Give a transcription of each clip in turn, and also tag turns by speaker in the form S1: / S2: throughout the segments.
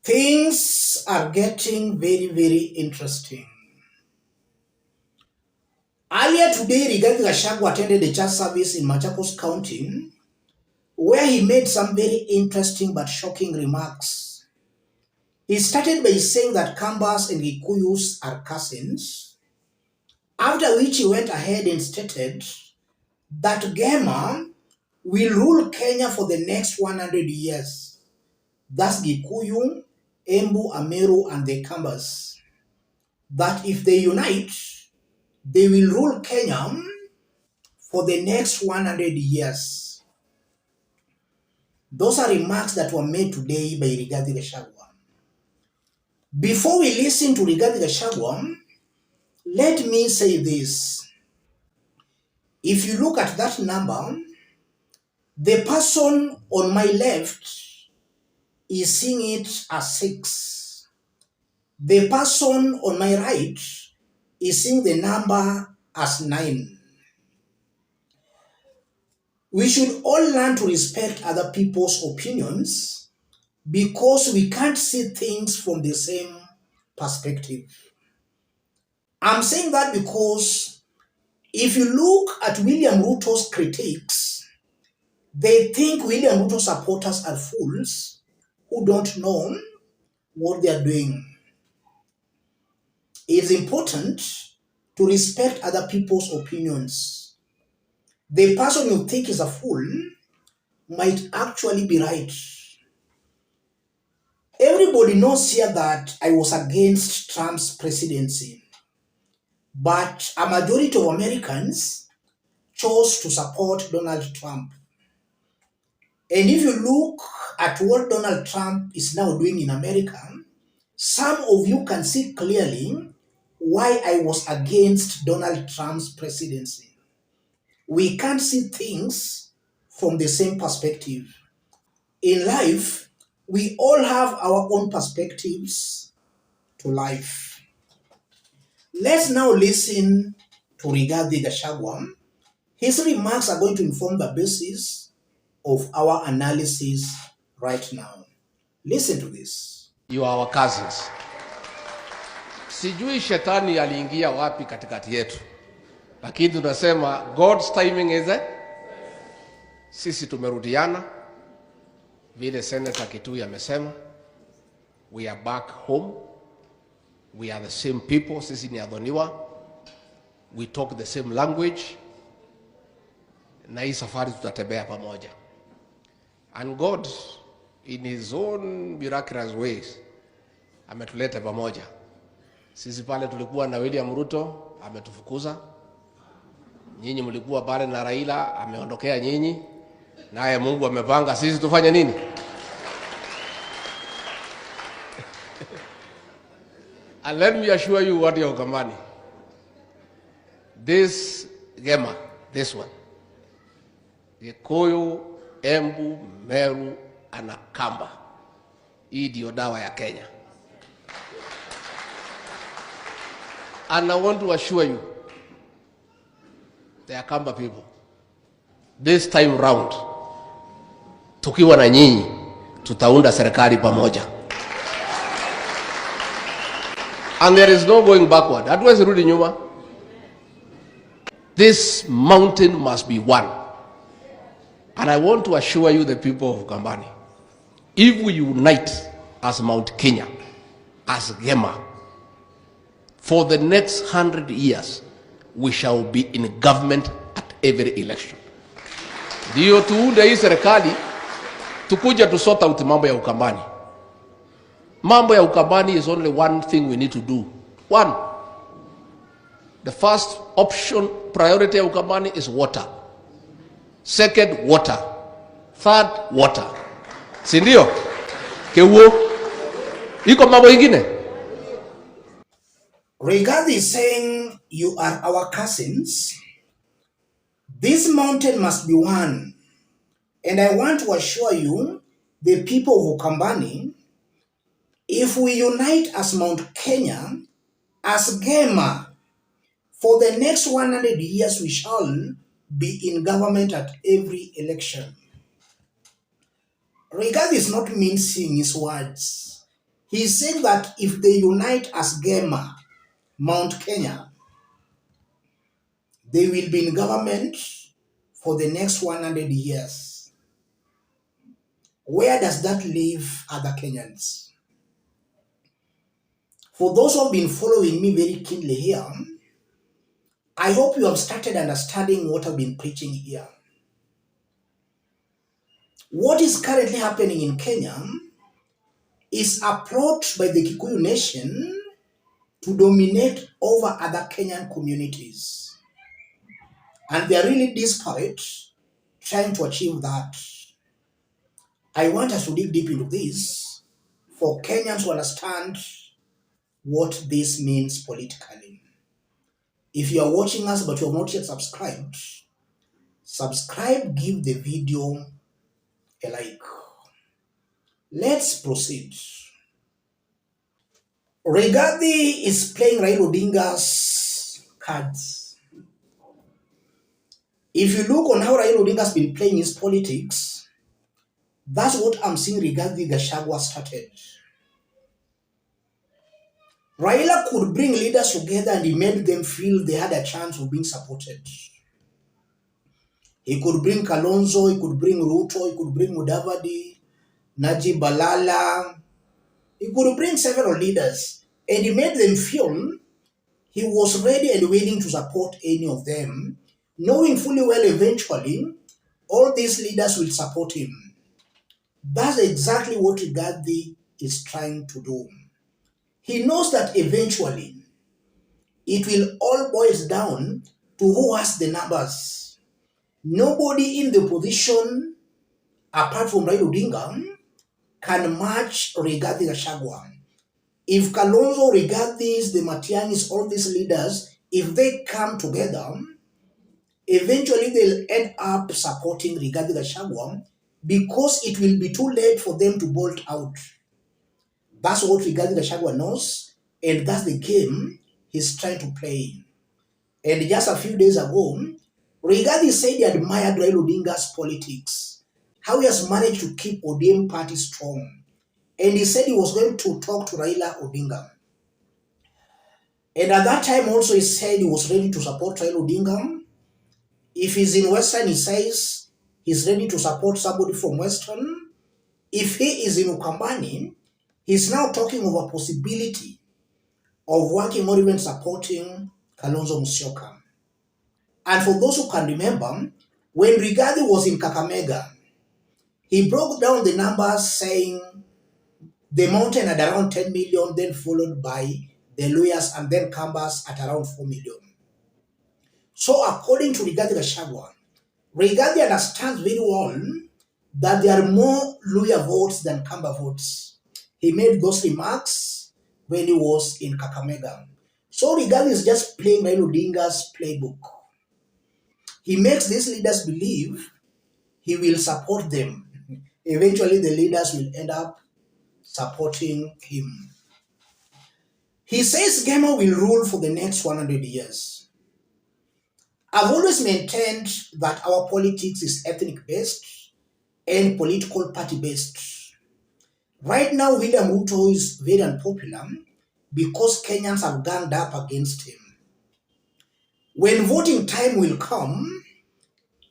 S1: Things are getting very, very interesting. Earlier today, Rigathi attended a church service in Machakos County where he made some very interesting but shocking remarks. He started by saying that Kambas and Gikuyus are cousins, after which he went ahead and stated that GEMA will rule Kenya for the next 100 years. That's Gikuyu, Embu, Ameru, and the Kambas. That if they unite, they will rule Kenya for the next 100 years. Those are remarks that were made today by Rigathi. Before we listen to Rigathi, let me say this. If you look at that number, the person on my left is seeing it as 6. The person on my right is seeing the number as 9. We should all learn to respect other people's opinions because we can't see things from the same perspective. I'm saying that because if you look at William Ruto's critics, they think William Ruto supporters are fools who don't know what they are doing. It's important to respect other people's opinions. The person you think is a fool might actually be right. Everybody knows here that I was against Trump's presidency, but a majority of Americans chose to support Donald Trump. And if you look at what Donald Trump is now doing in America, some of you can see clearly why I was against Donald Trump's presidency. We can't see things from the same perspective. In life, we all have our own perspectives to life. Let's now listen to Rigathi Gachagua. His remarks are going to inform the basis of our analysis right now. Listen to this.
S2: You are our cousins. Sijui shetani aliingia wapi katikati yetu, lakini tunasema God's timing is it. Sisi tumerudiana vile Senator Kitui amesema. We are back home. We are the same people. Sisi ni adhoniwa. We talk the same language. Na hii safari tutatembea pamoja. And God in his own miraculous ways ametuleta pamoja. Sisi pale tulikuwa na William Ruto, ametufukuza. Nyinyi mlikuwa pale na Raila, ameondokea nyinyi. Naye Mungu amepanga sisi tufanye nini? And let me assure you what you're Kamani. This GEMA, this one, Gikuyu, Embu, Meru, Anakamba. Hii ndio dawa ya Kenya. And I want to assure you, the Akamba people, this time round, tukiwa na nyinyi, tutaunda serikali pamoja. And there is no going backward. Hatuwezi rudi nyuma. This mountain must be one. And I want to assure you, the people of Kambani, if we unite as Mount Kenya, as GEMA, for the next 100 years, we shall be in government at every election. Ndio tuunde hii serikali, tukuja to sort out mambo ya Ukambani. Mambo ya Ukambani is only one thing we need to do. One. The first option, priority ya Ukambani is water. Second, water. Third, water. Si ndio? Kewo. Iko mambo ingine?
S1: Rigathi is saying, you are our cousins. This mountain must be one. And I want to assure you, the people of Ukambani, if we unite as Mount Kenya, as GEMA, for the next 100 years we shall be in government at every election. Rigathi is not mincing his words. He said that if they unite as GEMA, Mount Kenya, they will be in government for the next 100 years. Where does that leave other Kenyans? For those who have been following me very keenly here, I hope you have started understanding what I've been preaching here. What is currently happening in Kenya is a plot by the Kikuyu nation to dominate over other Kenyan communities. And they are really desperate trying to achieve that. I want us to dig deep into this for Kenyans to understand what this means politically. If you are watching us but you have not yet subscribed, subscribe, give the video a like. Let's proceed. Rigathi is playing Raila Odinga's cards. If you look on how Raila Odinga has been playing his politics, that's what I'm seeing Rigathi Gachagua started. Raila could bring leaders together and he made them feel they had a chance of being supported. He could bring Kalonzo, he could bring Ruto, he could bring Mudavadi, Najib Balala. He could bring several leaders and he made them feel he was ready and willing to support any of them, knowing fully well eventually all these leaders will support him. That's exactly what Rigathi is trying to do. He knows that eventually it will all boil down to who has the numbers. Nobody in the opposition, apart from Raila Odinga, can match Rigathi Gachagua. If Kalonzo, Rigathi, the Matiangis, all these leaders, if they come together, eventually they'll end up supporting Rigathi Gachagua because it will be too late for them to bolt out. That's what Rigathi Gachagua knows, and that's the game he's trying to play. And just a few days ago, Rigathi said he admired Raila Odinga's politics, how he has managed to keep ODM party strong. And he said he was going to talk to Raila Odinga. And at that time also he said he was ready to support Raila Odinga. If he's in Western, he says he's ready to support somebody from Western. If he is in Ukambani, he's now talking of a possibility of working or even supporting Kalonzo Musyoka. And for those who can remember, when Rigathi was in Kakamega, he broke down the numbers saying the mountain at around 10 million, then followed by the lawyers and then Kambas at around 4 million. So according to Rigathi Gachagua, Rigathi understands very well that there are more Luya votes than Kamba votes. He made those remarks when he was in Kakamega. So Rigathi is just playing Raila Odinga's playbook. He makes these leaders believe he will support them. Eventually, the leaders will end up supporting him. He says GEMA will rule for the next 100 years. I've always maintained that our politics is ethnic-based and political party-based. Right now, William Ruto is very unpopular because Kenyans have ganged up against him. When voting time will come,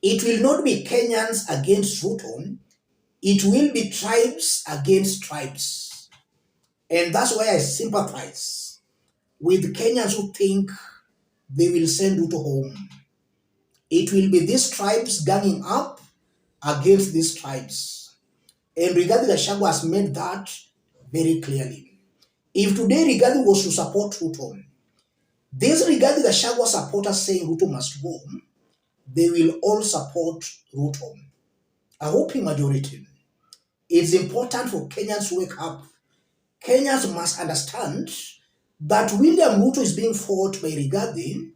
S1: it will not be Kenyans against Ruto, it will be tribes against tribes. And that's why I sympathize with Kenyans who think they will send Ruto home. It will be these tribes ganging up against these tribes. And Rigathi Gachagua has made that very clearly. If today Rigathi was to support Ruto, these Rigathi Gachagua supporters saying Ruto must go, they will all support Ruto. I hope in majority. It's important for Kenyans to wake up. Kenyans must understand that William Ruto is being fought by Rigathi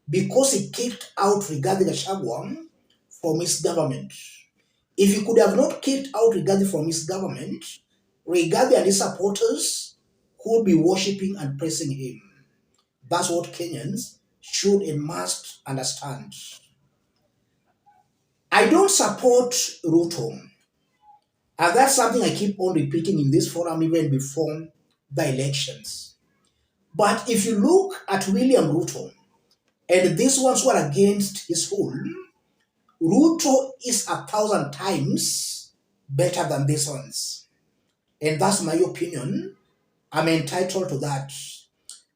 S1: because he kicked out Rigathi Gachagua from his government. If he could have not kicked out Rigathi from his government, Rigathi and his supporters could be worshipping and praising him. That's what Kenyans should and must understand. I don't support Ruto. And that's something I keep on repeating in this forum even before the elections. But if you look at William Ruto and these ones who are against his rule, Ruto is 1,000 times better than these ones. And that's my opinion. I'm entitled to that.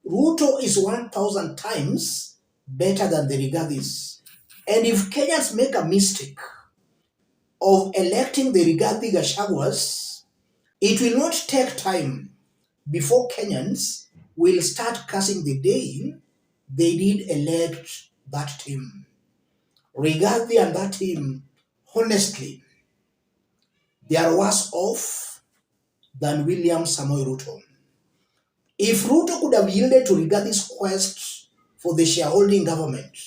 S1: Ruto is 1,000 times better than the Rigathis. And if Kenyans make a mistake of electing the Rigathi Gachagwas, it will not take time before Kenyans will start cursing the day they did elect that team. Rigathi and that team, honestly, they are worse off than William Samoei Ruto. If Ruto could have yielded to Rigathi's quest for the shareholding government,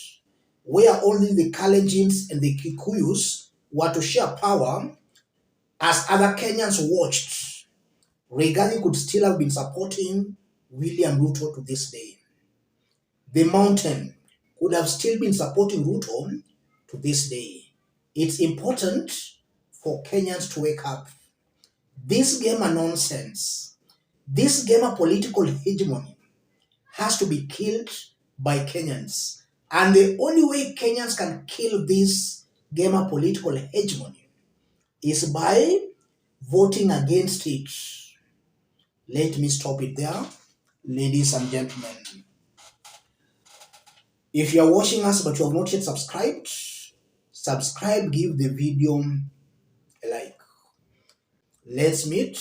S1: where only the Kalenjins and the Kikuyus were to share power, as other Kenyans watched, Rigathi could still have been supporting William Ruto to this day. The mountain could have still been supporting Ruto to this day. It's important for Kenyans to wake up. This game of nonsense, this game of political hegemony has to be killed by Kenyans. And the only way Kenyans can kill this game of political hegemony is by voting against it. Let me stop it there, ladies and gentlemen. If you are watching us but you have not yet subscribed, subscribe, give the video a like. Let's meet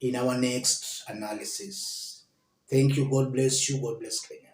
S1: in our next analysis. Thank you. God bless you. God bless Kenya.